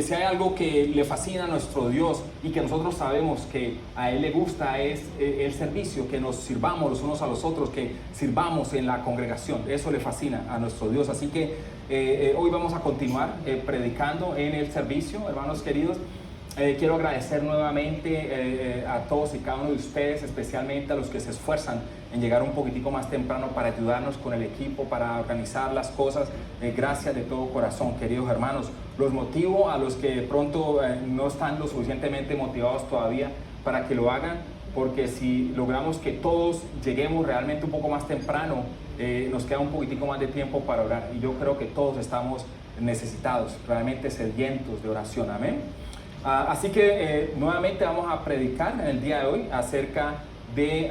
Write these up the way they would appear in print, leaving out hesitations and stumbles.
Si hay algo que le fascina a nuestro Dios y que nosotros sabemos que a Él le gusta es el servicio, que nos sirvamos los unos a los otros, que sirvamos en la congregación. Eso le fascina a nuestro Dios. Así que hoy vamos a continuar predicando en el servicio, hermanos queridos. Quiero agradecer nuevamente a todos y cada uno de ustedes, especialmente a los que se esfuerzan en llegar un poquitico más temprano para ayudarnos con el equipo, para organizar las cosas. Gracias de todo corazón, queridos hermanos. Los motivo a los que de pronto no están lo suficientemente motivados todavía para que lo hagan, porque si logramos que todos lleguemos realmente un poco más temprano, nos queda un poquitico más de tiempo para orar. Y yo creo que todos estamos necesitados, realmente sedientos de oración. Amén. Así que nuevamente vamos a predicar en el día de hoy acerca del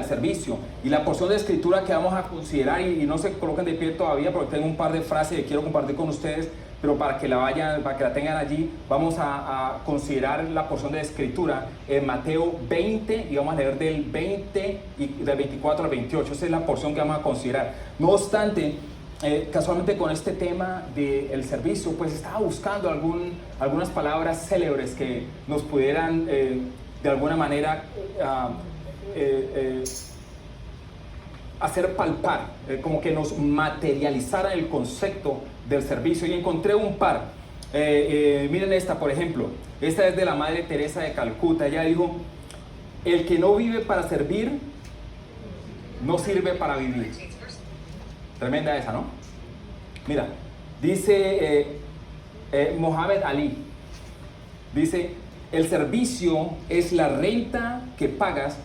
servicio, y la porción de escritura que vamos a considerar, y no se coloquen de pie todavía porque tengo un par de frases que quiero compartir con ustedes, pero para que la tengan allí, vamos a considerar la porción de escritura en Mateo 20, y vamos a leer del 20 y del 24 al 28. Esa es la porción que vamos a considerar. No obstante, casualmente con este tema del servicio, pues estaba buscando algunas palabras célebres que nos pudieran de alguna manera hacer palpar, como que nos materializara el concepto del servicio, y encontré un par. Miren esta, por ejemplo. Esta es de la Madre Teresa de Calcuta. Ella dijo: el que no vive para servir no sirve para vivir. Tremenda esa, ¿no? Mira, dice Mohamed Ali, dice: el servicio es la renta que pagas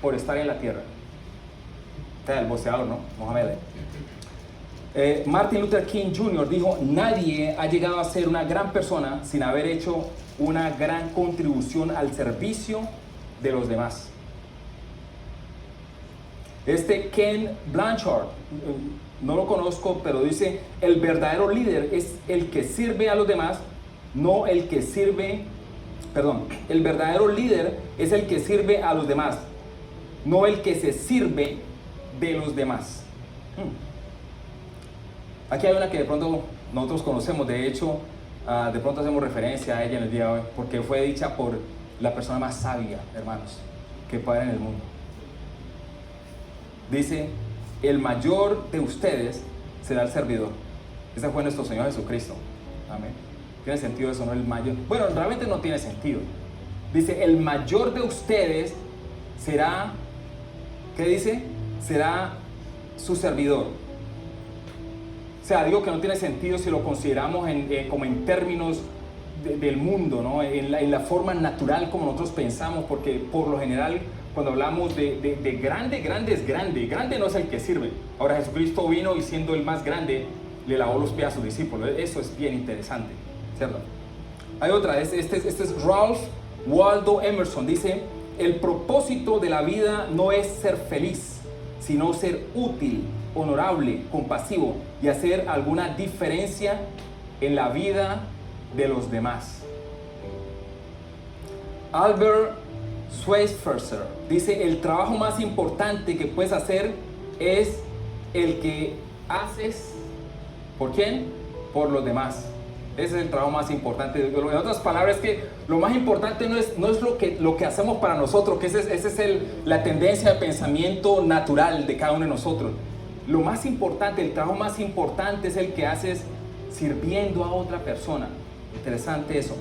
por estar en la tierra. Este es el boxeador, ¿no? Mohamed Ali. Martin Luther King Jr. dijo: nadie ha llegado a ser una gran persona sin haber hecho una gran contribución al servicio de los demás. Ken Blanchard, no lo conozco, pero dice: el verdadero líder es el que sirve a los demás, no el que sirve, el verdadero líder es el que sirve a los demás, no el que se sirve de los demás. Aquí hay una que de pronto nosotros conocemos, de hecho, de pronto hacemos referencia a ella en el día de hoy, porque fue dicha por la persona más sabia, hermanos, que puede haber en el mundo. Dice: el mayor de ustedes será el servidor. Ese fue nuestro Señor Jesucristo. Amén. ¿Tiene sentido eso, no? El mayor. Bueno, realmente no tiene sentido. Dice: el mayor de ustedes será, ¿qué dice? Será su servidor. O sea, digo que no tiene sentido si lo consideramos como en términos del mundo, ¿no? En la forma natural como nosotros pensamos, porque por lo general, cuando hablamos de grande, grande es grande. Grande no es el que sirve. Ahora, Jesucristo vino y siendo el más grande, le lavó los pies a sus discípulos. Eso es bien interesante, ¿cierto? Hay otra, este es Ralph Waldo Emerson. Dice: el propósito de la vida no es ser feliz, sino ser útil, honorable, compasivo y hacer alguna diferencia en la vida de los demás. Albert Schweitzer dice: el trabajo más importante que puedes hacer es el que haces. ¿Por quién? Por los demás. Ese es el trabajo más importante. En otras palabras, que lo más importante no es lo que hacemos para nosotros, que esa es la tendencia de pensamiento natural de cada uno de nosotros. Lo más importante, el trabajo más importante es el que haces sirviendo a otra persona. Interesante eso.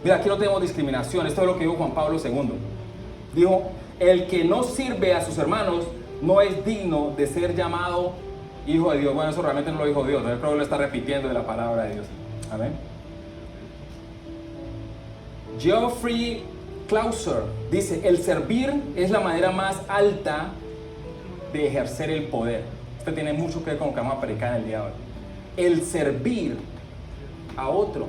Mira, aquí no tenemos discriminación. Esto es lo que dijo Juan Pablo II. Dijo: el que no sirve a sus hermanos no es digno de ser llamado hijo de Dios. Bueno, eso realmente no lo dijo Dios, yo creo que lo está repitiendo de la palabra de Dios. Amén. Geoffrey Clauser dice: el servir es la manera más alta de ejercer el poder. Esto tiene mucho que ver con lo que vamos a predicar en el día de hoy. El servir a otro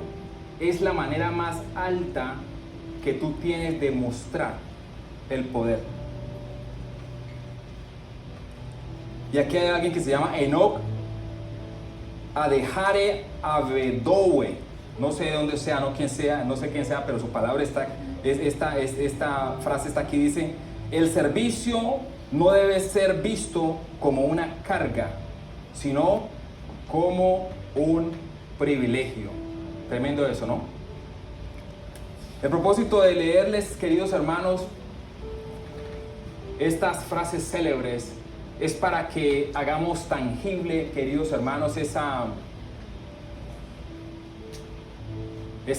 es la manera más alta que tú tienes de mostrar el poder. Y aquí hay alguien que se llama Enoch Adehare Avedowe. No sé de dónde sea, no sé quién sea, pero su palabra está, esta frase está aquí, dice: el servicio no debe ser visto como una carga, sino como un privilegio. Tremendo eso, ¿no? El propósito de leerles, queridos hermanos, estas frases célebres es para que hagamos tangible, queridos hermanos, esa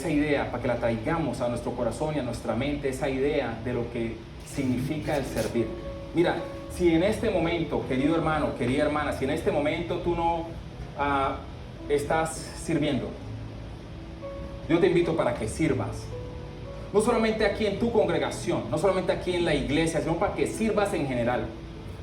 idea, para que la traigamos a nuestro corazón y a nuestra mente, esa idea de lo que significa el servir. Mira, si en este momento, querido hermano, querida hermana, si en este momento tú no estás sirviendo, yo te invito para que sirvas. No solamente aquí en tu congregación, no solamente aquí en la iglesia, sino para que sirvas en general.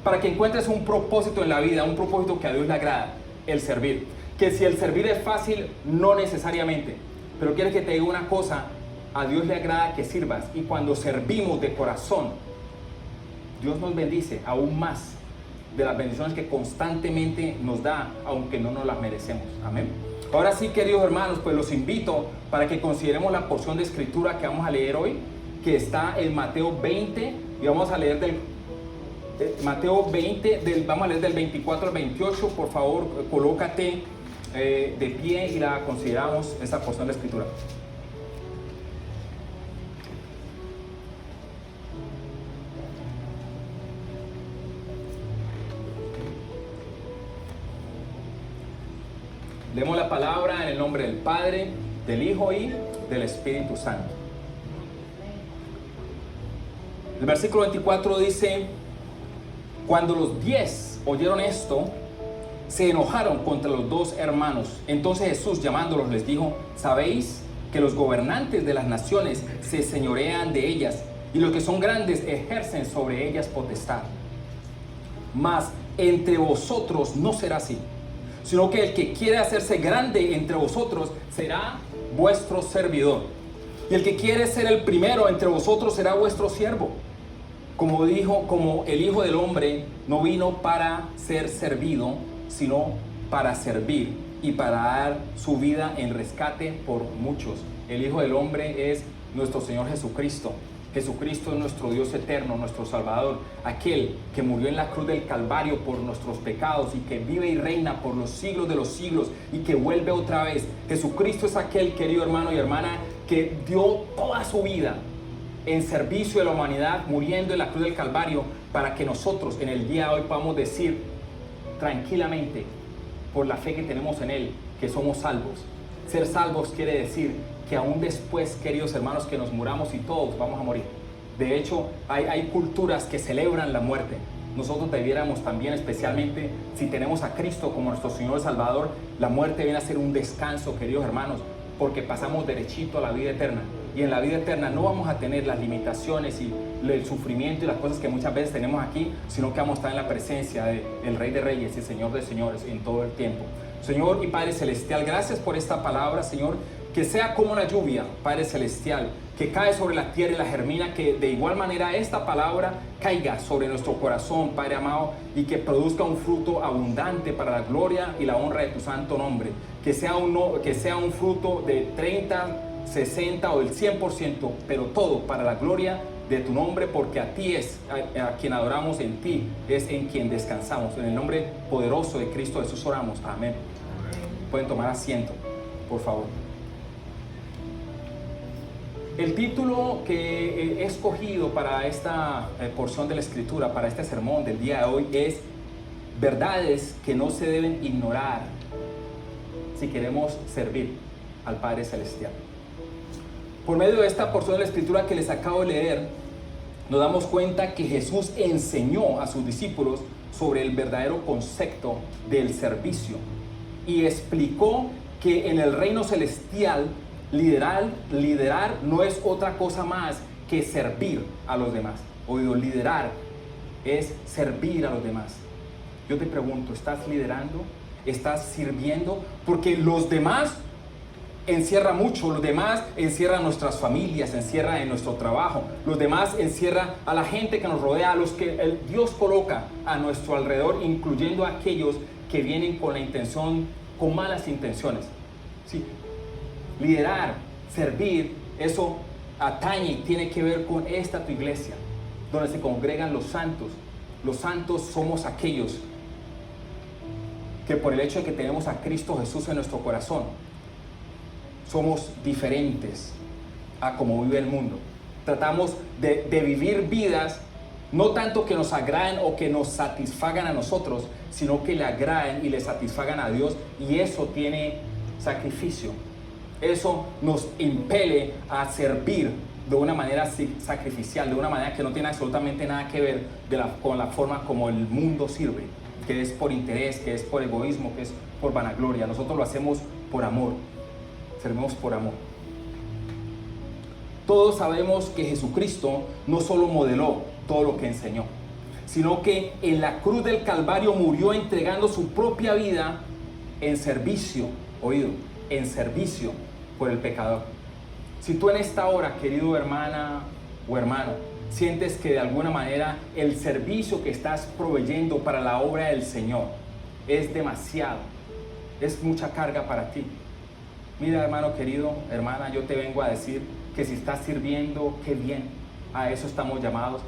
Para que encuentres un propósito en la vida, un propósito que a Dios le agrada, el servir. Que si el servir es fácil, no necesariamente. Pero quiero que te diga una cosa, a Dios le agrada que sirvas. Y cuando servimos de corazón, Dios nos bendice aún más de las bendiciones que constantemente nos da, aunque no nos las merecemos. Amén. Ahora sí, queridos hermanos, pues los invito para que consideremos la porción de escritura que vamos a leer hoy, que está en Mateo 20, y vamos a leer Mateo 20, vamos a leer del 24 al 28. Por favor, colócate de pie y la consideramos esta porción de escritura. Leemos la palabra en el nombre del Padre, del Hijo y del Espíritu Santo. El versículo 24 dice: cuando los 10 oyeron esto, se enojaron contra los dos hermanos. Entonces Jesús, llamándolos, les dijo: ¿sabéis que los gobernantes de las naciones se señorean de ellas, y los que son grandes ejercen sobre ellas potestad? Mas entre vosotros no será así, sino que el que quiere hacerse grande entre vosotros será vuestro servidor. Y el que quiere ser el primero entre vosotros será vuestro siervo. Como el Hijo del Hombre no vino para ser servido, sino para servir y para dar su vida en rescate por muchos. El Hijo del Hombre es nuestro Señor Jesucristo. Jesucristo es nuestro Dios eterno, nuestro Salvador, aquel que murió en la cruz del Calvario por nuestros pecados y que vive y reina por los siglos de los siglos y que vuelve otra vez. Jesucristo es aquel, querido hermano y hermana, que dio toda su vida en servicio de la humanidad, muriendo en la cruz del Calvario, para que nosotros en el día de hoy podamos decir tranquilamente, por la fe que tenemos en Él, que somos salvos. Ser salvos quiere decir que aún después, queridos hermanos, que nos muramos, y todos vamos a morir. De hecho, hay culturas que celebran la muerte. Nosotros debiéramos también, especialmente si tenemos a Cristo como nuestro Señor y Salvador, la muerte viene a ser un descanso, queridos hermanos, porque pasamos derechito a la vida eterna. Y en la vida eterna no vamos a tener las limitaciones y el sufrimiento y las cosas que muchas veces tenemos aquí, sino que vamos a estar en la presencia del Rey de Reyes y Señor de Señores en todo el tiempo. Señor y Padre Celestial, gracias por esta palabra, Señor, que sea como la lluvia, Padre Celestial, que cae sobre la tierra y la germina, que de igual manera esta palabra caiga sobre nuestro corazón, Padre amado, y que produzca un fruto abundante para la gloria y la honra de tu santo nombre. Que sea un fruto de 30, 60 o del 100%, pero todo para la gloria de tu nombre, porque a ti es a quien adoramos, en ti es en quien descansamos. En el nombre poderoso de Cristo Jesús oramos. Amén. Pueden tomar asiento, por favor. El título que he escogido para esta porción de la Escritura, para este sermón del día de hoy, es verdades que no se deben ignorar si queremos servir al Padre Celestial. Por medio de esta porción de la Escritura que les acabo de leer, nos damos cuenta que Jesús enseñó a sus discípulos sobre el verdadero concepto del servicio y explicó que en el reino celestial liderar no es otra cosa más que servir a los demás. Oído, liderar es servir a los demás. Yo te pregunto, ¿estás liderando? ¿Estás sirviendo? Porque los demás encierra mucho, los demás encierra nuestras familias, encierra en nuestro trabajo, los demás encierra a la gente que nos rodea, a los que Dios coloca a nuestro alrededor, incluyendo a aquellos que vienen con malas intenciones. Sí. Liderar, servir, eso atañe y tiene que ver con esta tu iglesia, donde se congregan los santos. Los santos somos aquellos que por el hecho de que tenemos a Cristo Jesús en nuestro corazón, somos diferentes a como vive el mundo. Tratamos de vivir vidas no tanto que nos agraden o que nos satisfagan a nosotros, sino que le agraden y le satisfagan a Dios, y eso tiene sacrificio. Eso nos impele a servir de una manera sacrificial, de una manera que no tiene absolutamente nada que ver con la forma como el mundo sirve, que es por interés, que es por egoísmo, que es por vanagloria. Nosotros lo hacemos por amor, servimos por amor. Todos sabemos que Jesucristo no solo modeló todo lo que enseñó, sino que en la cruz del Calvario murió entregando su propia vida en servicio, oído, en servicio por el pecador. Si tú en esta hora, querido hermana o hermano, sientes que de alguna manera el servicio que estás proveyendo para la obra del Señor es demasiado, es mucha carga para ti, mira, hermano querido, hermana, yo te vengo a decir que si estás sirviendo, qué bien, a eso estamos llamados,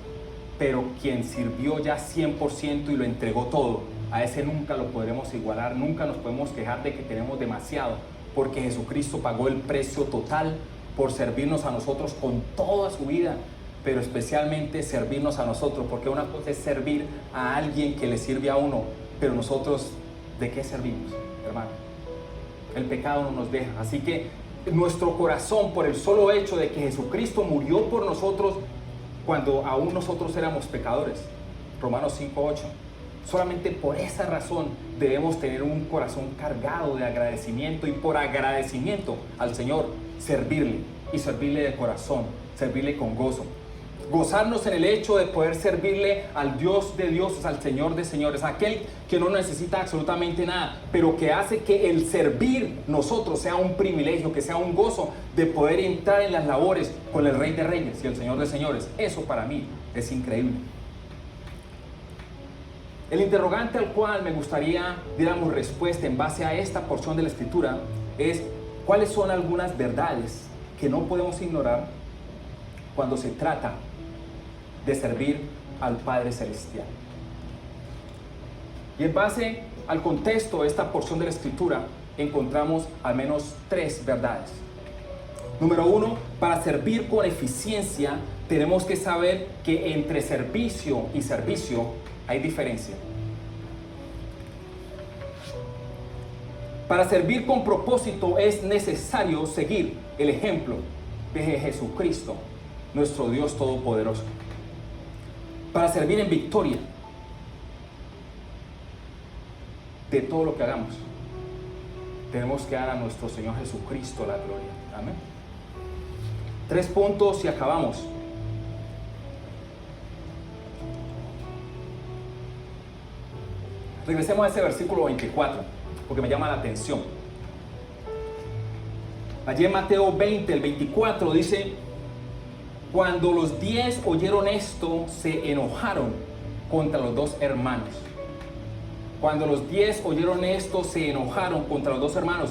pero quien sirvió ya 100% y lo entregó todo, a ese nunca lo podremos igualar, nunca nos podemos quejar de que tenemos demasiado, porque Jesucristo pagó el precio total por servirnos a nosotros con toda su vida, pero especialmente servirnos a nosotros, porque una cosa es servir a alguien que le sirve a uno, pero nosotros, ¿de qué servimos, hermano? El pecado no nos deja, así que nuestro corazón, por el solo hecho de que Jesucristo murió por nosotros cuando aún nosotros éramos pecadores, Romanos 5:8, solamente por esa razón debemos tener un corazón cargado de agradecimiento, y por agradecimiento al Señor servirle, y servirle de corazón, servirle con gozo. Gozarnos en el hecho de poder servirle al Dios de dioses, al Señor de señores, aquel que no necesita absolutamente nada, pero que hace que el servir nosotros sea un privilegio, que sea un gozo de poder entrar en las labores con el Rey de Reyes y el Señor de señores. Eso para mí es increíble. El interrogante al cual me gustaría diéramos respuesta en base a esta porción de la Escritura es: ¿cuáles son algunas verdades que no podemos ignorar cuando se trata de servir al Padre Celestial? Y en base al contexto de esta porción de la Escritura encontramos al menos 3 verdades. Número 1, para servir con eficiencia tenemos que saber que entre servicio y servicio hay diferencia. Para servir con propósito es necesario seguir el ejemplo de Jesucristo, nuestro Dios Todopoderoso. Para servir en victoria de todo lo que hagamos, tenemos que dar a nuestro Señor Jesucristo la gloria. Amén. 3 puntos y acabamos. Regresemos a ese versículo 24, porque me llama la atención. Allí en Mateo 20, el 24 dice: cuando los 10 oyeron esto, se enojaron contra los 2 hermanos. Cuando los 10 oyeron esto, se enojaron contra los 2 hermanos.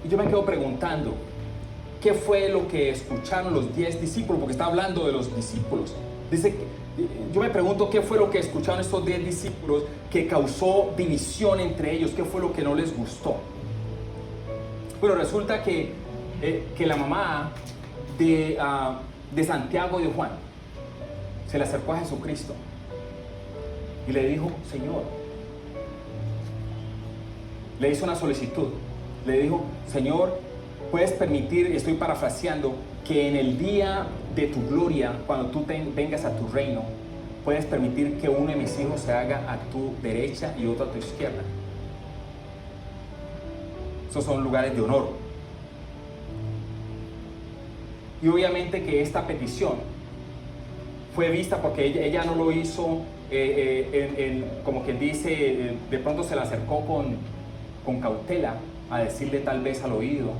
Y yo me quedo preguntando, ¿qué fue lo que escucharon los 10 discípulos? Porque está hablando de los discípulos. Dice, yo me pregunto, ¿qué fue lo que escucharon estos 10 discípulos que causó división entre ellos? ¿Qué fue lo que no les gustó? Bueno, resulta que la mamá de Santiago y de Juan se le acercó a Jesucristo y le dijo: Señor, le hizo una solicitud, le dijo: Señor, puedes permitir, estoy parafraseando, que en el día de tu gloria, cuando tú vengas a tu reino, puedes permitir que uno de mis hijos se haga a tu derecha y otro a tu izquierda. Esos son lugares de honor. Y obviamente que esta petición fue vista, porque ella no lo hizo como quien dice, de pronto se le acercó con cautela a decirle tal vez al oído,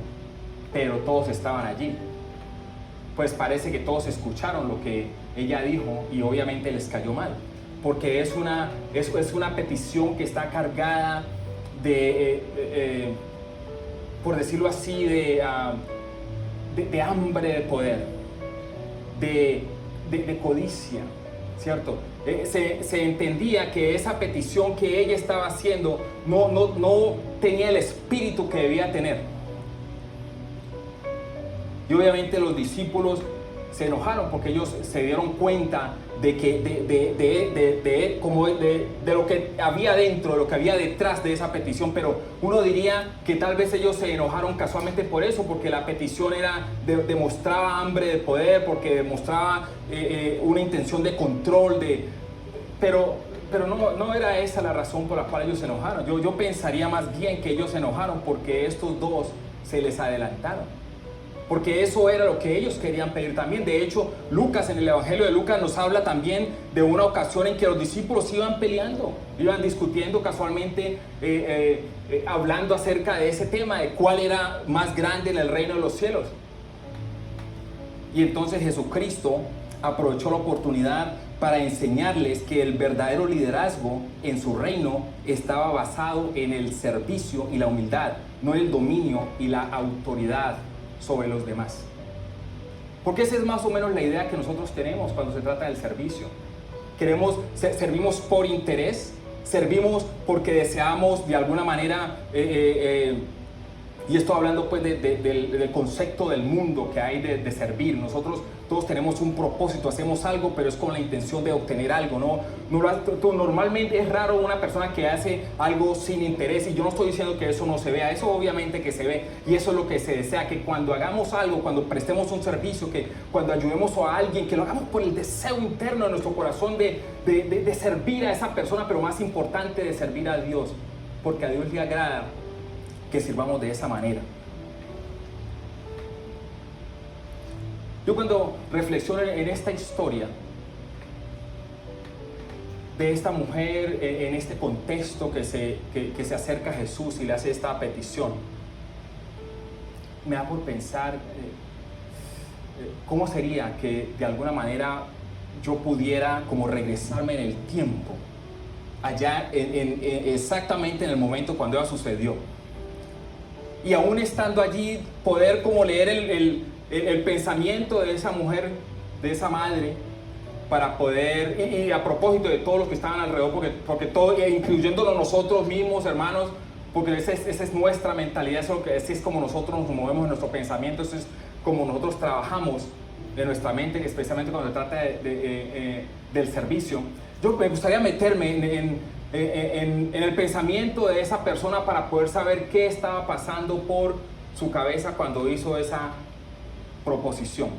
pero todos estaban allí. Pues parece que todos escucharon lo que ella dijo y obviamente les cayó mal, porque es una petición que está cargada de, por decirlo así, de hambre de poder, de codicia, ¿cierto? se entendía que esa petición que ella estaba haciendo no tenía el espíritu que debía tener. Y obviamente los discípulos se enojaron porque ellos se dieron cuenta de que de lo que había dentro, de lo que había detrás de esa petición. Pero uno diría que tal vez ellos se enojaron casualmente por eso, porque la petición demostraba hambre de poder, porque demostraba una intención de control, pero no era esa la razón por la cual ellos se enojaron. Yo pensaría más bien que ellos se enojaron porque estos dos se les adelantaron, porque eso era lo que ellos querían pedir también. De hecho, Lucas, en el Evangelio de Lucas, nos habla también de una ocasión en que los discípulos iban peleando, iban discutiendo casualmente, hablando acerca de ese tema, de cuál era más grande en el reino de los cielos. Y entonces Jesucristo aprovechó la oportunidad para enseñarles que el verdadero liderazgo en su reino estaba basado en el servicio y la humildad, no en el dominio y la autoridad sobre los demás. Porque esa es más o menos la idea que nosotros tenemos cuando se trata del servicio. Servimos por interés, servimos porque deseamos de alguna manera, y esto hablando pues del concepto del mundo que hay de servir. Nosotros todos tenemos un propósito, hacemos algo, pero es con la intención de obtener algo, normalmente es raro una persona que hace algo sin interés, y yo no estoy diciendo que eso no se vea, eso obviamente que se ve, y eso es lo que se desea, que cuando hagamos algo, cuando prestemos un servicio, que cuando ayudemos a alguien, que lo hagamos por el deseo interno de nuestro corazón de servir a esa persona, pero más importante, de servir a Dios, porque a Dios le agrada que sirvamos de esa manera. Yo cuando reflexiono en esta historia de esta mujer, en este contexto que se acerca a Jesús y le hace esta petición, me da por pensar cómo sería que de alguna manera yo pudiera como regresarme en el tiempo, allá exactamente en el momento cuando eso sucedió. Y aún estando allí, poder como leer el pensamiento de esa mujer, de esa madre, para poder, y a propósito de todos los que estaban alrededor, porque todo, incluyéndonos nosotros mismos, hermanos, porque esa es nuestra mentalidad, así es como nosotros nos movemos en nuestro pensamiento, eso es como nosotros trabajamos en nuestra mente, especialmente cuando se trata del servicio. Yo me gustaría meterme en el pensamiento de esa persona para poder saber qué estaba pasando por su cabeza cuando hizo esa proposición,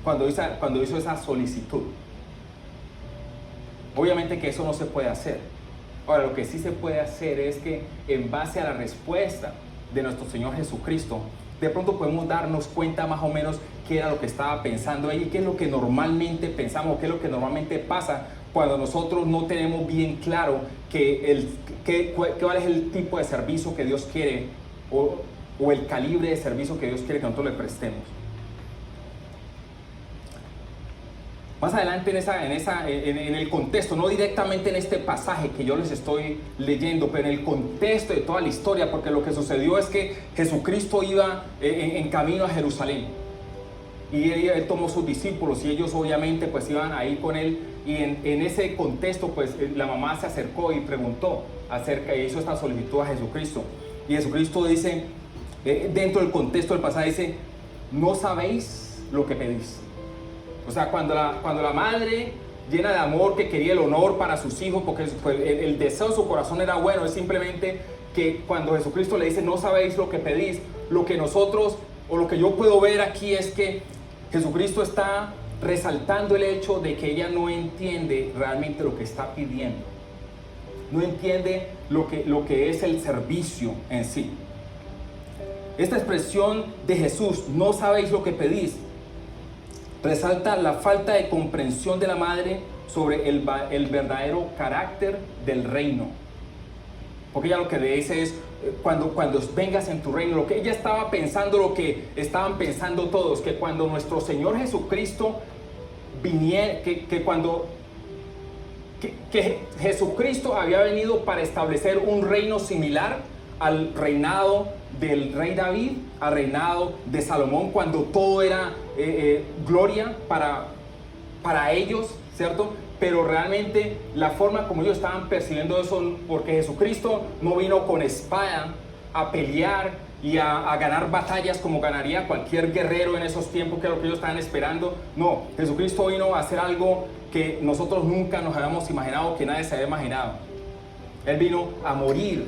cuando hizo esa solicitud. Obviamente que eso no se puede hacer. Ahora, lo que sí se puede hacer es que en base a la respuesta de nuestro Señor Jesucristo, de pronto podemos darnos cuenta más o menos qué era lo que estaba pensando ella y qué es lo que normalmente pensamos, qué es lo que normalmente pasa cuando nosotros no tenemos bien claro cuál es el tipo de servicio que Dios quiere o el calibre de servicio que Dios quiere que nosotros le prestemos. Más adelante en el contexto, no directamente en este pasaje que yo les estoy leyendo, pero en el contexto de toda la historia, porque lo que sucedió es que Jesucristo iba en camino a Jerusalén, y él tomó sus discípulos y ellos obviamente pues iban a ir con él, y en ese contexto pues la mamá se acercó y preguntó hizo esta solicitud a Jesucristo, y Jesucristo dice, dentro del contexto del pasaje dice, no sabéis lo que pedís. O sea, cuando la madre, llena de amor, que quería el honor para sus hijos, porque el deseo de su corazón era bueno, es simplemente que cuando Jesucristo le dice, no sabéis lo que pedís, lo que nosotros, o lo que yo puedo ver aquí es que Jesucristo está resaltando el hecho de que ella no entiende realmente lo que está pidiendo. No entiende lo que es el servicio en sí. Esta expresión de Jesús, no sabéis lo que pedís, resalta la falta de comprensión de la madre sobre el verdadero carácter del reino. Porque ella lo que le dice es, cuando vengas en tu reino, lo que ella estaba pensando, lo que estaban pensando todos, que cuando nuestro Señor Jesucristo viniera, que Jesucristo había venido para establecer un reino similar al reinado del rey David, al reinado de Salomón, cuando todo era gloria para ellos, ¿cierto? pero realmente la forma como ellos estaban percibiendo eso, porque Jesucristo no vino con espada a pelear y a ganar batallas como ganaría cualquier guerrero en esos tiempos, que es lo que ellos estaban esperando. No, Jesucristo vino a hacer algo que nosotros nunca nos habíamos imaginado, que nadie se había imaginado. Él vino a morir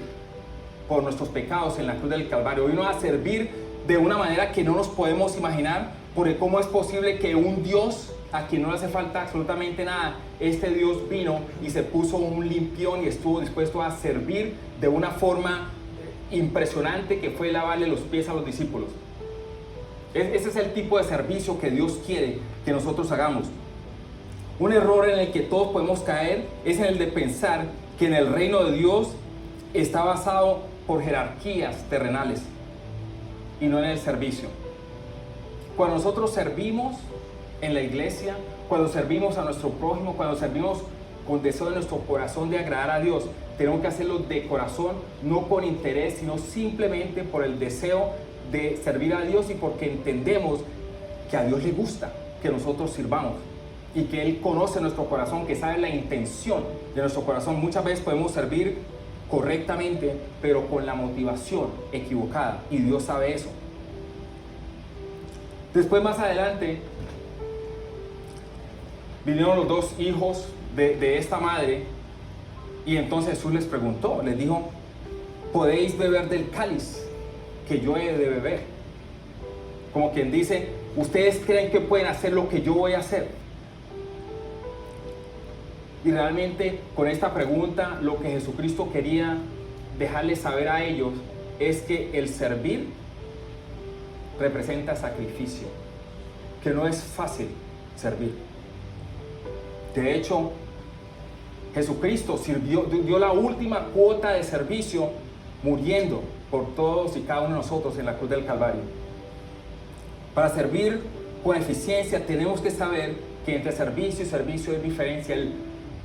por nuestros pecados en la cruz del Calvario. Vino a servir de una manera que no nos podemos imaginar, porque cómo es posible que un Dios a quien no le hace falta absolutamente nada, este Dios vino y se puso un limpión y estuvo dispuesto a servir de una forma impresionante, que fue lavarle los pies a los discípulos. Ese es el tipo de servicio que Dios quiere que nosotros hagamos. Un error en el que todos podemos caer es en el de pensar que en el reino de Dios está basado por jerarquías terrenales y no en el servicio. Cuando nosotros servimos en la iglesia, cuando servimos a nuestro prójimo, cuando servimos con deseo de nuestro corazón de agradar a Dios, tenemos que hacerlo de corazón, no con interés, sino simplemente por el deseo de servir a Dios y porque entendemos que a Dios le gusta que nosotros sirvamos y que Él conoce nuestro corazón, que sabe la intención de nuestro corazón. Muchas veces podemos servir correctamente, pero con la motivación equivocada, y Dios sabe eso. Después, más adelante, vinieron los dos hijos de esta madre, y entonces Jesús les preguntó, les dijo: ¿podéis beber del cáliz que yo he de beber? Como quien dice, ¿ustedes creen que pueden hacer lo que yo voy a hacer? Y realmente con esta pregunta lo que Jesucristo quería dejarles saber a ellos es que el servir representa sacrificio, que no es fácil servir. De hecho, Jesucristo dio la última cuota de servicio muriendo por todos y cada uno de nosotros en la cruz del Calvario. Para servir con eficiencia tenemos que saber que entre servicio y servicio hay diferencia.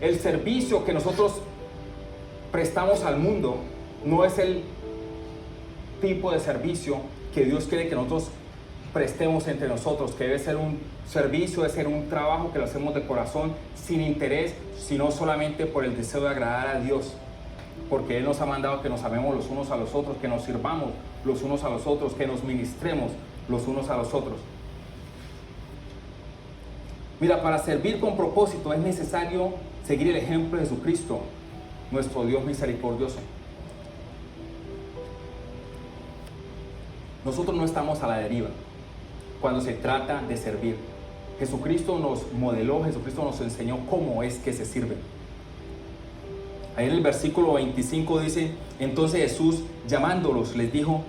El servicio que nosotros prestamos al mundo no es el tipo de servicio que Dios quiere que nosotros prestemos entre nosotros, que debe ser un servicio, debe ser un trabajo que lo hacemos de corazón, sin interés, sino solamente por el deseo de agradar a Dios, porque Él nos ha mandado que nos amemos los unos a los otros, que nos sirvamos los unos a los otros, que nos ministremos los unos a los otros. Mira, para servir con propósito es necesario seguir el ejemplo de Jesucristo, nuestro Dios misericordioso. Nosotros no estamos a la deriva cuando se trata de servir. Jesucristo nos modeló, Jesucristo nos enseñó cómo es que se sirve. Ahí en el versículo 25 dice: entonces Jesús, llamándolos, les dijo: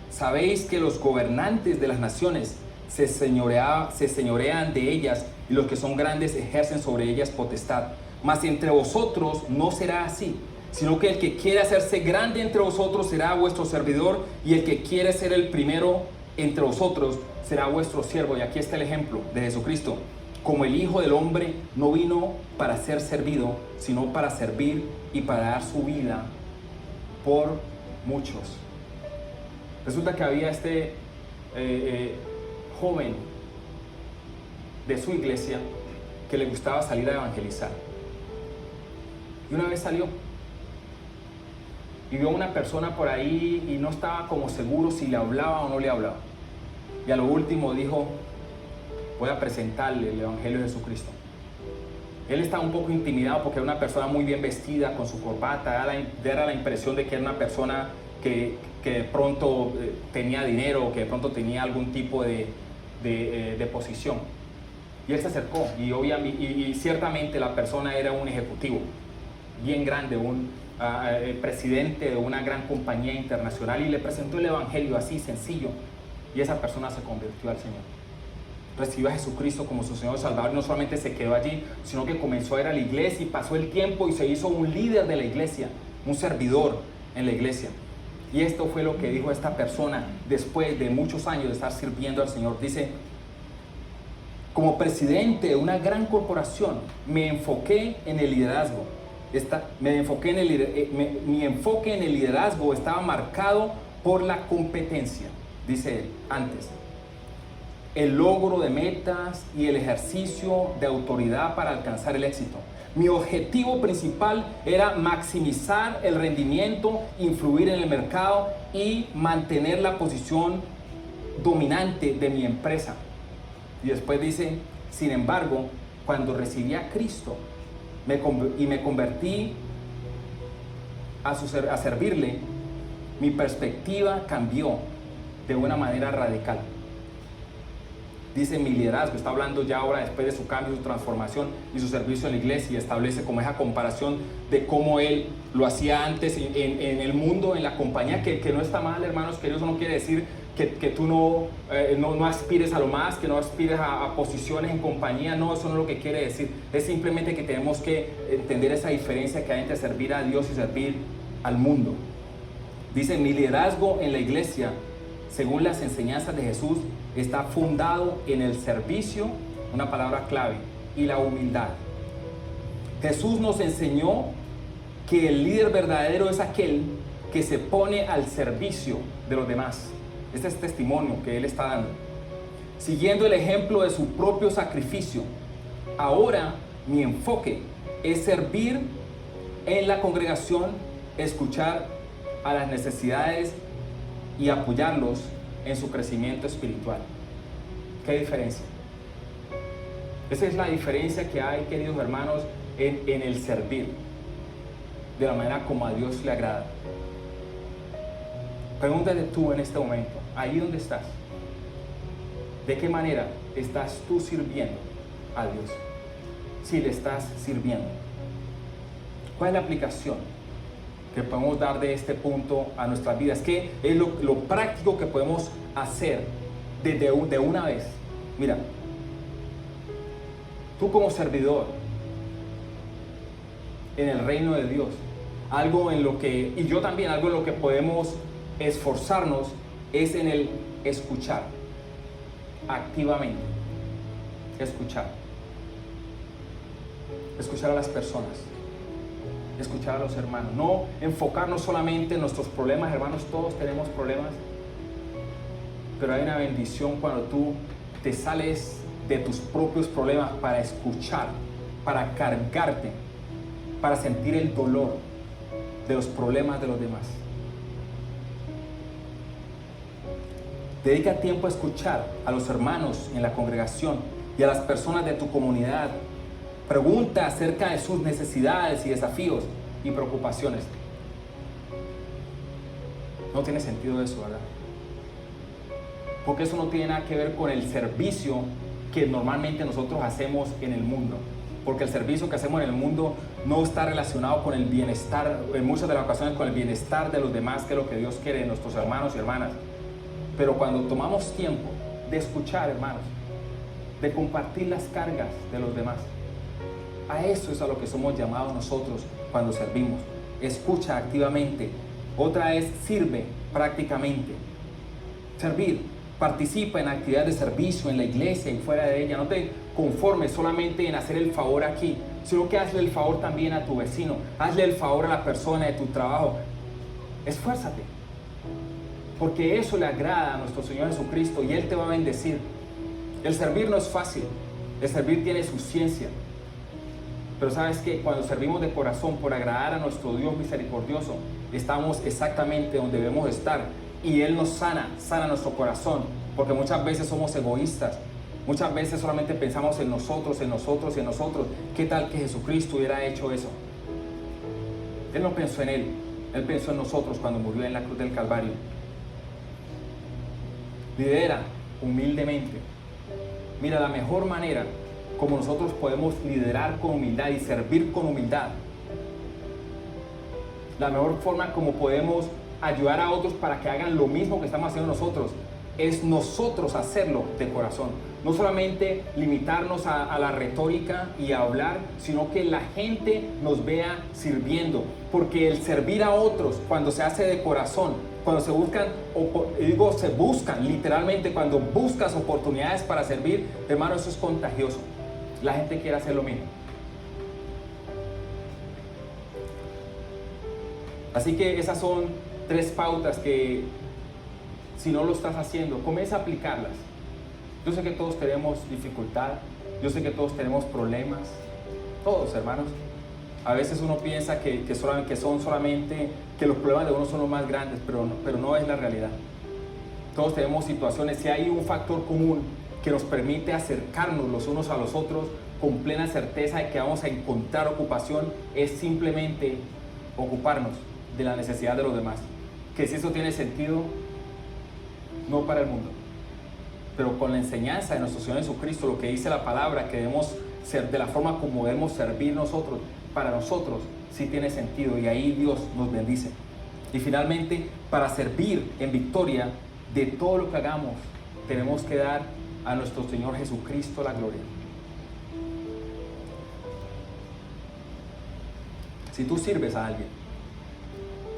¿sabéis que los gobernantes de las naciones se señorean de ellas, y los que son grandes ejercen sobre ellas potestad? Mas entre vosotros no será así, sino que el que quiere hacerse grande entre vosotros será vuestro servidor, y el que quiere ser el primero entre vosotros será vuestro siervo. Y aquí está el ejemplo de Jesucristo. Como el Hijo del Hombre no vino para ser servido, sino para servir y para dar su vida por muchos. Resulta que había este joven de su iglesia que le gustaba salir a evangelizar. Y una vez salió y vio a una persona por ahí y no estaba como seguro si le hablaba o no le hablaba. Y a lo último dijo: voy a presentarle el Evangelio de Jesucristo. Él estaba un poco intimidado porque era una persona muy bien vestida, con su corbata, era la impresión de que era una persona que de pronto tenía dinero, que de pronto tenía algún tipo de posición. Y él se acercó y ciertamente la persona era un ejecutivo bien grande, un presidente de una gran compañía internacional, y le presentó el Evangelio así sencillo, y esa persona se convirtió al Señor. Recibió a Jesucristo como su Señor y Salvador. No solamente se quedó allí, sino que comenzó a ir a la iglesia y pasó el tiempo y se hizo un líder de la iglesia, un servidor en la iglesia. Y esto fue lo que dijo esta persona después de muchos años de estar sirviendo al Señor. Dice: como presidente de una gran corporación me enfoqué en el liderazgo. Mi enfoque en el liderazgo estaba marcado por la competencia, dice él antes, el logro de metas y el ejercicio de autoridad para alcanzar el éxito. Mi objetivo principal era maximizar el rendimiento, influir en el mercado y mantener la posición dominante de mi empresa. Y después dice, sin embargo, cuando recibí a Cristo y me convertí a servirle, mi perspectiva cambió de una manera radical. Dice mi liderazgo, está hablando ya ahora después de su cambio, su transformación y su servicio en la iglesia, y establece como esa comparación de cómo él lo hacía antes en el mundo, en la compañía, que no está mal, hermanos queridos. Eso no quiere decir que tú no aspires a lo más, que no aspires a posiciones en compañía. No, eso no es lo que quiere decir. Es simplemente que tenemos que entender esa diferencia que hay entre servir a Dios y servir al mundo. Dice, mi liderazgo en la iglesia, según las enseñanzas de Jesús, está fundado en el servicio, una palabra clave, y la humildad. Jesús nos enseñó que el líder verdadero es aquel que se pone al servicio de los demás. Este es el testimonio que él está dando, siguiendo el ejemplo de su propio sacrificio. Ahora mi enfoque es servir en la congregación, escuchar a las necesidades y apoyarlos en su crecimiento espiritual. ¿Qué diferencia? Esa es la diferencia que hay, queridos hermanos, en el servir de la manera como a Dios le agrada. Pregúntate tú en este momento, ahí donde estás, ¿de qué manera estás tú sirviendo a Dios? Si le estás sirviendo, ¿cuál es la aplicación que podemos dar de este punto a nuestras vidas? ¿Qué es lo práctico que podemos hacer de una vez? Mira, tú como servidor en el reino de Dios, algo en lo que, y yo también, algo en lo que podemos esforzarnos es en el escuchar activamente. Escuchar a las personas, escuchar a los hermanos, no enfocarnos solamente en nuestros problemas. Hermanos, todos tenemos problemas, pero hay una bendición cuando tú te sales de tus propios problemas para escuchar, para cargarte, para sentir el dolor de los problemas de los demás. Dedica tiempo a escuchar a los hermanos en la congregación y a las personas de tu comunidad. Pregunta acerca de sus necesidades y desafíos y preocupaciones. No tiene sentido eso, ¿verdad? Porque eso no tiene nada que ver con el servicio que normalmente nosotros hacemos en el mundo. Porque el servicio que hacemos en el mundo no está relacionado con el bienestar, en muchas de las ocasiones con el bienestar de los demás, que es lo que Dios quiere de nuestros hermanos y hermanas. Pero cuando tomamos tiempo de escuchar, hermanos, de compartir las cargas de los demás, a eso es a lo que somos llamados nosotros cuando servimos. Escucha activamente. Otra es sirve prácticamente. Servir. Participa en actividades de servicio en la iglesia y fuera de ella. No te conformes solamente en hacer el favor aquí, sino que hazle el favor también a tu vecino. Hazle el favor a la persona de tu trabajo. Esfuérzate, porque eso le agrada a nuestro Señor Jesucristo y Él te va a bendecir. El servir no es fácil. El servir tiene su ciencia. Pero sabes que cuando servimos de corazón por agradar a nuestro Dios misericordioso, estamos exactamente donde debemos estar. Y Él nos sana nuestro corazón, porque muchas veces somos egoístas, muchas veces solamente pensamos en nosotros. ¿Qué tal que Jesucristo hubiera hecho eso? Él no pensó en Él, Él pensó en nosotros cuando murió en la cruz del Calvario. Lidera humildemente. Mira, la mejor manera como nosotros podemos liderar con humildad y servir con humildad, la mejor forma como podemos ayudar a otros para que hagan lo mismo que estamos haciendo nosotros, es nosotros hacerlo de corazón. No solamente limitarnos a la retórica y a hablar, sino que la gente nos vea sirviendo. Porque el servir a otros, cuando se hace de corazón, cuando se buscan literalmente, cuando buscas oportunidades para servir, hermano, eso es contagioso. La gente quiere hacer lo mismo. Así que esas son 3 pautas que, si no lo estás haciendo, comienza a aplicarlas. Yo sé que todos tenemos dificultad, yo sé que todos tenemos problemas, Todos, hermanos. A veces uno piensa que son solamente, que los problemas de uno son los más grandes, pero no es la realidad. Todos tenemos situaciones. Si hay un factor común que nos permite acercarnos los unos a los otros con plena certeza de que vamos a encontrar ocupación, es simplemente ocuparnos de la necesidad de los demás. Que si eso tiene sentido, no para el mundo, pero con la enseñanza de nuestro Señor Jesucristo, lo que dice la palabra, que debemos ser de la forma como debemos servir nosotros, para nosotros sí tiene sentido, y ahí Dios nos bendice. Y finalmente, para servir en victoria de todo lo que hagamos, tenemos que dar a nuestro Señor Jesucristo la gloria. Si tú sirves a alguien,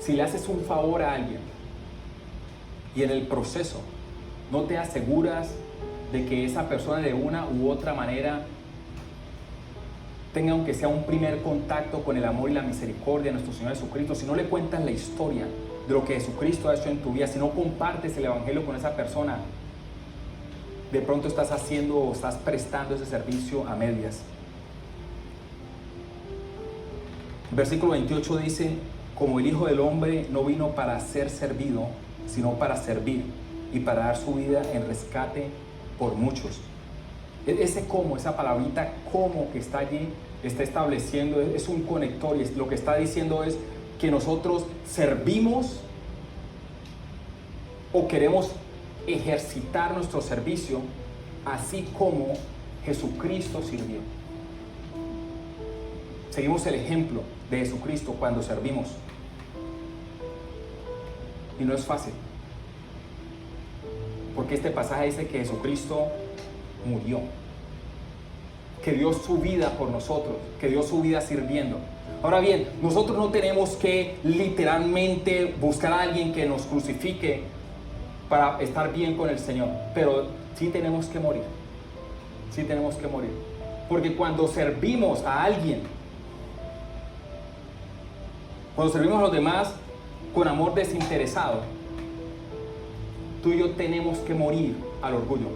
si le haces un favor a alguien y en el proceso no te aseguras de que esa persona de una u otra manera tenga, aunque sea un primer contacto con el amor y la misericordia de nuestro Señor Jesucristo, si no le cuentas la historia de lo que Jesucristo ha hecho en tu vida, si no compartes el evangelio con esa persona, de pronto estás haciendo o estás prestando ese servicio a medias. Versículo 28 dice: como el Hijo del Hombre no vino para ser servido, sino para servir y para dar su vida en rescate por muchos. Ese como, esa palabrita como que está allí, está estableciendo, es un conector, y lo que está diciendo es que nosotros servimos o queremos ejercitar nuestro servicio así como Jesucristo sirvió. Seguimos el ejemplo de Jesucristo cuando servimos. Y no es fácil, porque este pasaje dice que Jesucristo murió, que dio su vida por nosotros, que dio su vida sirviendo. Ahora bien, nosotros no tenemos que literalmente buscar a alguien que nos crucifique para estar bien con el Señor, pero sí tenemos que morir. Sí tenemos que morir, porque cuando servimos a alguien, cuando servimos a los demás con amor desinteresado, tú y yo tenemos que morir al orgullo.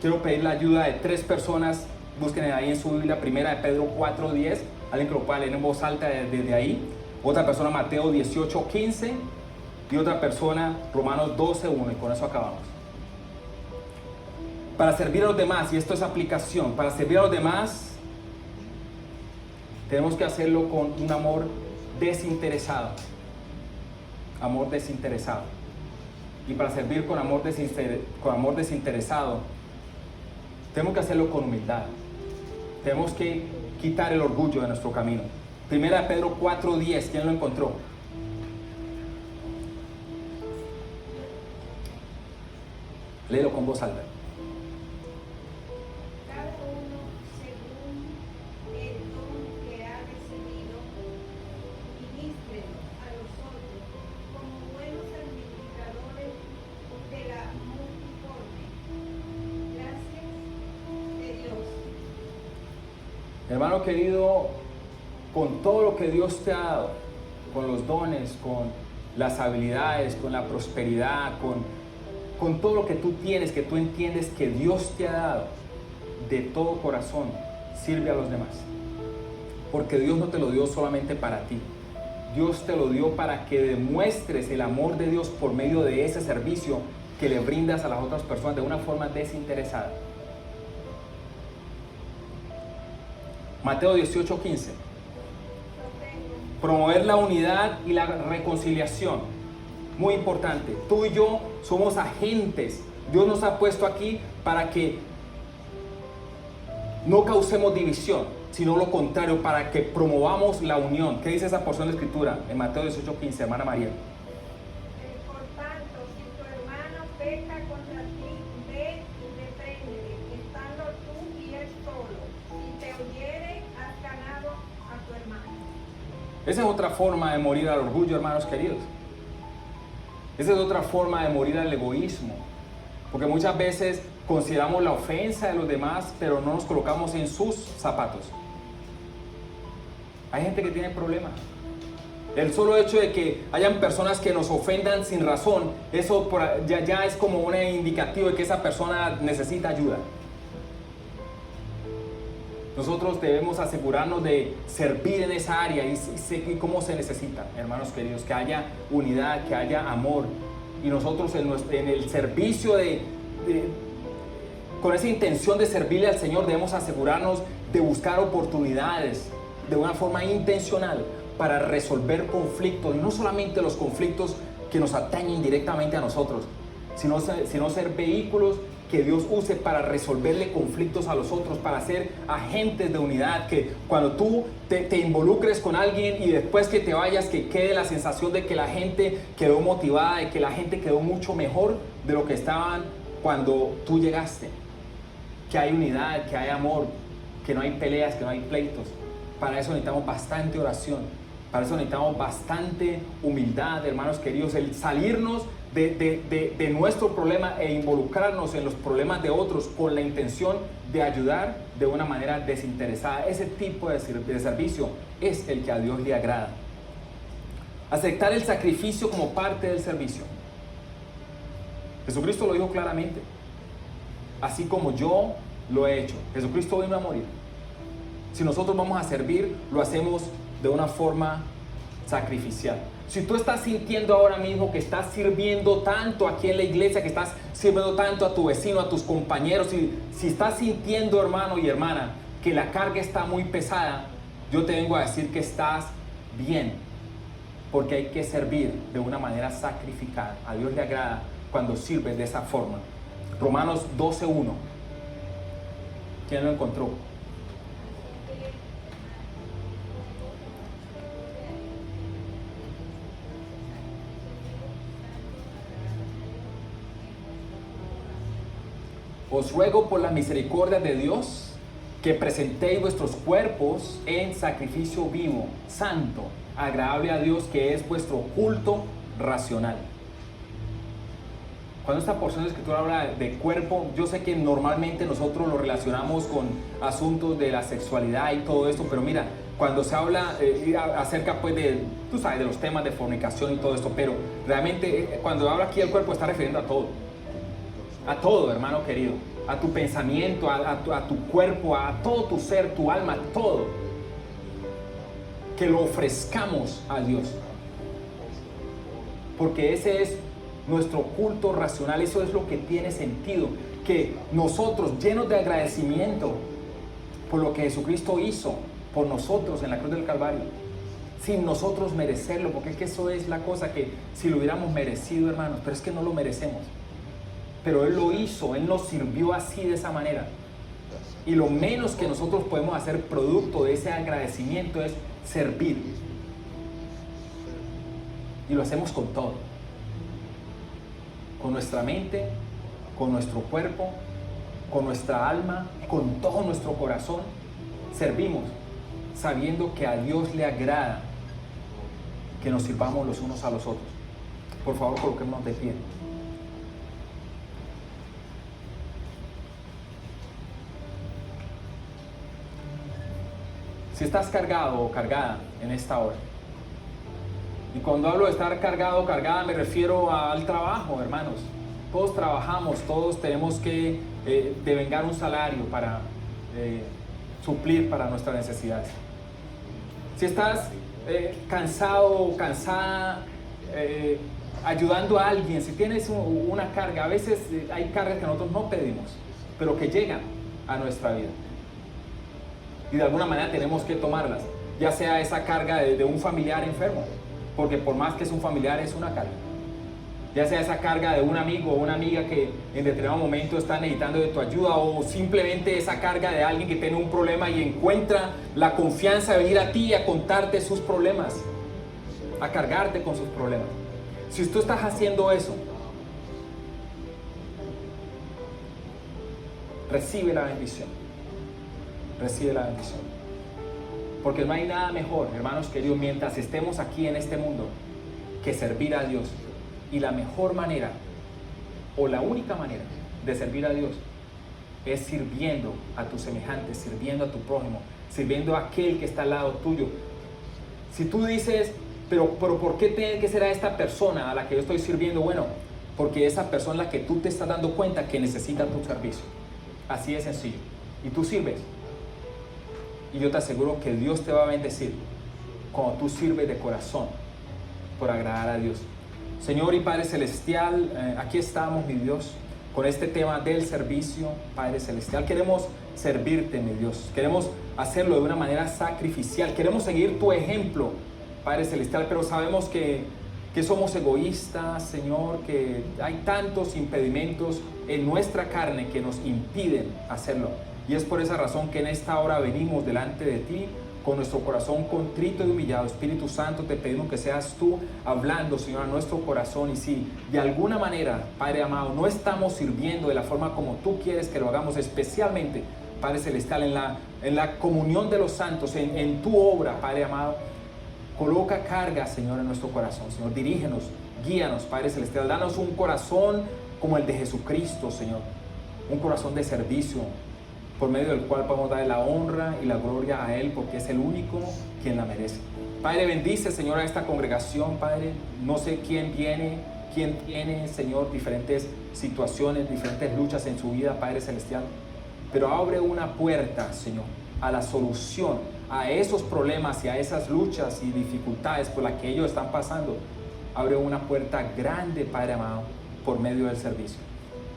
Quiero pedir la ayuda de 3 personas. Busquen ahí en su Biblia, primera de Pedro 4:10, alguien que lo pueda leer en voz alta desde ahí. Otra persona Mateo 18:15 y otra persona Romanos 12:1, y con eso acabamos. Para servir a los demás, y esto es aplicación, para servir a los demás tenemos que hacerlo con un amor desinteresado. Amor desinteresado. Y para servir con amor desinteresado, tenemos que hacerlo con humildad. Tenemos que quitar el orgullo de nuestro camino. Primera de Pedro 4:10, ¿quién lo encontró? Léelo con voz alta. Hermano querido, con todo lo que Dios te ha dado, con los dones, con las habilidades, con la prosperidad, con todo lo que tú tienes, que tú entiendes que Dios te ha dado, de todo corazón, sirve a los demás. Porque Dios no te lo dio solamente para ti. Dios te lo dio para que demuestres el amor de Dios por medio de ese servicio que le brindas a las otras personas de una forma desinteresada. Mateo 18:15. Promover la unidad y la reconciliación. Muy importante. Tú y yo somos agentes. Dios nos ha puesto aquí para que no causemos división, sino lo contrario, para que promovamos la unión. ¿Qué dice esa porción de escritura en Mateo 18:15, hermana María? Por tanto, si tu hermano peca contra ti, ve y repréndele, estando tú y él solo. Si te oyere, has ganado a tu hermano. Esa es otra forma de morir al orgullo, hermanos queridos. Esa es otra forma de morir al egoísmo. Porque muchas veces consideramos la ofensa de los demás, pero no nos colocamos en sus zapatos. Hay gente que tiene problemas. El solo hecho de que hayan personas que nos ofendan sin razón, eso ya es como un indicativo de que esa persona necesita ayuda. Nosotros debemos asegurarnos de servir en esa área y cómo se necesita, hermanos queridos, que haya unidad, que haya amor. Y nosotros en el servicio con esa intención de servirle al Señor, debemos asegurarnos de buscar oportunidades de una forma intencional para resolver conflictos, y no solamente los conflictos que nos atañen directamente a nosotros, sino ser vehículos que Dios use para resolverle conflictos a los otros, para ser agentes de unidad, que cuando tú te involucres con alguien y después que te vayas, que quede la sensación de que la gente quedó motivada, de que la gente quedó mucho mejor de lo que estaban cuando tú llegaste, que hay unidad, que hay amor, que no hay peleas, que no hay pleitos. Para eso necesitamos bastante oración, para eso necesitamos bastante humildad, hermanos queridos, el salirnos de nuestro problema e involucrarnos en los problemas de otros con la intención de ayudar de una manera desinteresada. Ese tipo de servicio es el que a Dios le agrada. Aceptar el sacrificio como parte del servicio. Jesucristo lo dijo claramente. Así como yo lo he hecho. Jesucristo vino a morir. Si nosotros vamos a servir, lo hacemos de una forma sacrificial. Si tú estás sintiendo ahora mismo que estás sirviendo tanto aquí en la iglesia, que estás sirviendo tanto a tu vecino, a tus compañeros, si estás sintiendo, hermano y hermana, que la carga está muy pesada, yo te vengo a decir que estás bien, porque hay que servir de una manera sacrificada. A Dios le agrada cuando sirves de esa forma. Romanos 12:1. ¿Quién lo encontró? Os ruego por la misericordia de Dios que presentéis vuestros cuerpos en sacrificio vivo, santo, agradable a Dios, que es vuestro culto racional. Cuando esta porción de escritura habla de cuerpo, yo sé que normalmente nosotros lo relacionamos con asuntos de la sexualidad y todo esto, pero mira, cuando se habla acerca pues de, tú sabes, de los temas de fornicación y todo esto, pero realmente cuando habla aquí del cuerpo está refiriendo a todo, hermano querido, a tu pensamiento, a tu cuerpo, a todo tu ser, tu alma, todo, que lo ofrezcamos a Dios, porque ese es nuestro culto racional. Eso es lo que tiene sentido, que nosotros, llenos de agradecimiento por lo que Jesucristo hizo por nosotros en la cruz del Calvario, sin nosotros merecerlo, porque es que eso es la cosa, que si lo hubiéramos merecido, hermanos, pero es que no lo merecemos, pero Él lo hizo, Él nos sirvió así, de esa manera, y lo menos que nosotros podemos hacer producto de ese agradecimiento es servir, y lo hacemos con todo, con nuestra mente, con nuestro cuerpo, con nuestra alma, con todo nuestro corazón. Servimos sabiendo que a Dios le agrada que nos sirvamos los unos a los otros. Por favor, coloquémonos de pie. Si estás cargado o cargada en esta hora, y cuando hablo de estar cargado o cargada me refiero al trabajo, hermanos. Todos trabajamos, todos tenemos que devengar un salario para suplir para nuestras necesidades. Si estás cansado o cansada ayudando a alguien, si tienes una carga, a veces hay cargas que nosotros no pedimos, pero que llegan a nuestra vida. Y de alguna manera tenemos que tomarlas, ya sea esa carga de un familiar enfermo, porque por más que es un familiar, es una carga. Ya sea esa carga de un amigo o una amiga que en determinado momento está necesitando de tu ayuda, o simplemente esa carga de alguien que tiene un problema y encuentra la confianza de venir a ti a contarte sus problemas, a cargarte con sus problemas. Si tú estás haciendo eso, recibe la bendición. Recibe la bendición. Porque no hay nada mejor, hermanos queridos, mientras estemos aquí en este mundo, que servir a Dios. Y la mejor manera, o la única manera de servir a Dios, es sirviendo a tus semejantes, sirviendo a tu prójimo, sirviendo a aquel que está al lado tuyo. Si tú dices, pero ¿por qué tiene que ser a esta persona a la que yo estoy sirviendo? Bueno, porque esa persona es la que tú te estás dando cuenta que necesita tu servicio. Así de sencillo. Y tú sirves. Y yo te aseguro que Dios te va a bendecir cuando tú sirves de corazón por agradar a Dios. Señor y Padre Celestial, aquí estamos, mi Dios, con este tema del servicio. Padre Celestial, queremos servirte, mi Dios. Queremos hacerlo de una manera sacrificial. Queremos seguir tu ejemplo, Padre Celestial, pero sabemos que somos egoístas, Señor, que hay tantos impedimentos en nuestra carne que nos impiden hacerlo. Y es por esa razón que en esta hora venimos delante de ti con nuestro corazón contrito y humillado. Espíritu Santo, te pedimos que seas tú hablando, Señor, a nuestro corazón. Y si de alguna manera, Padre amado, no estamos sirviendo de la forma como tú quieres que lo hagamos, especialmente, Padre Celestial, en la comunión de los santos, en tu obra, Padre amado, coloca carga, Señor, en nuestro corazón. Señor, dirígenos, guíanos, Padre Celestial. Danos un corazón como el de Jesucristo, Señor. Un corazón de servicio, por medio del cual podemos darle la honra y la gloria a Él, porque es el único quien la merece. Padre, bendice, Señor, a esta congregación, Padre. No sé quién viene, quién tiene, Señor, diferentes situaciones, diferentes luchas en su vida, Padre Celestial. Pero abre una puerta, Señor, a la solución a esos problemas y a esas luchas y dificultades por las que ellos están pasando. Abre una puerta grande, Padre amado, por medio del servicio.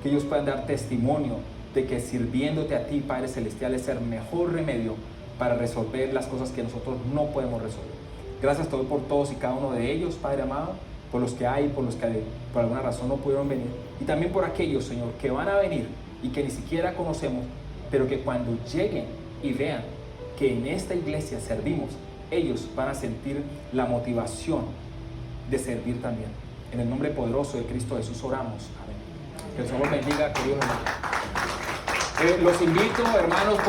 Que ellos puedan dar testimonio de que sirviéndote a ti, Padre Celestial, es el mejor remedio para resolver las cosas que nosotros no podemos resolver. Gracias por todos y cada uno de ellos, Padre amado, por los que hay, por los que por alguna razón no pudieron venir, y también por aquellos, Señor, que van a venir y que ni siquiera conocemos, pero que cuando lleguen y vean que en esta iglesia servimos, ellos van a sentir la motivación de servir también. En el nombre poderoso de Cristo Jesús oramos. Amén. Que el Señor bendiga, queridos hermanos. Los invito, hermanos, por